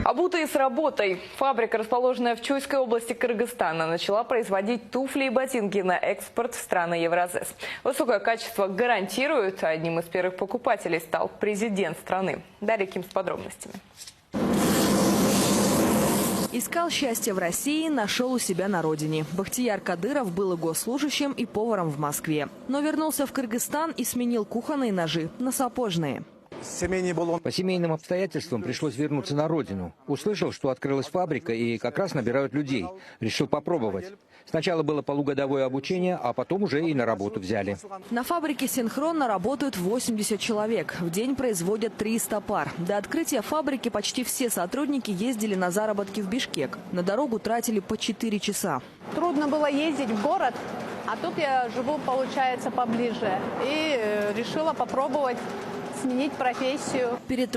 Обутые с работой. Фабрика, расположенная в Чуйской области Кыргызстана, начала производить туфли и ботинки на экспорт в страны Евразес. Высокое качество гарантируют. Одним из первых покупателей стал президент страны. Далее Ким с подробностями. Искал счастье в России, нашел у себя на родине. Бахтияр Кадыров был и госслужащим, и поваром в Москве. Но вернулся в Кыргызстан и сменил кухонные ножи на сапожные. По семейным обстоятельствам пришлось вернуться на родину. Услышал, что открылась фабрика и как раз набирают людей. Решил попробовать. Сначала было полугодовое обучение, а потом уже и на работу взяли. На фабрике синхронно работают 80 человек. В день производят 300 пар. До открытия фабрики почти все сотрудники ездили на заработки в Бишкек. На дорогу тратили по 4 часа. Трудно было ездить в город, а тут я живу, получается, поближе. И решила попробовать сменить профессию. Перед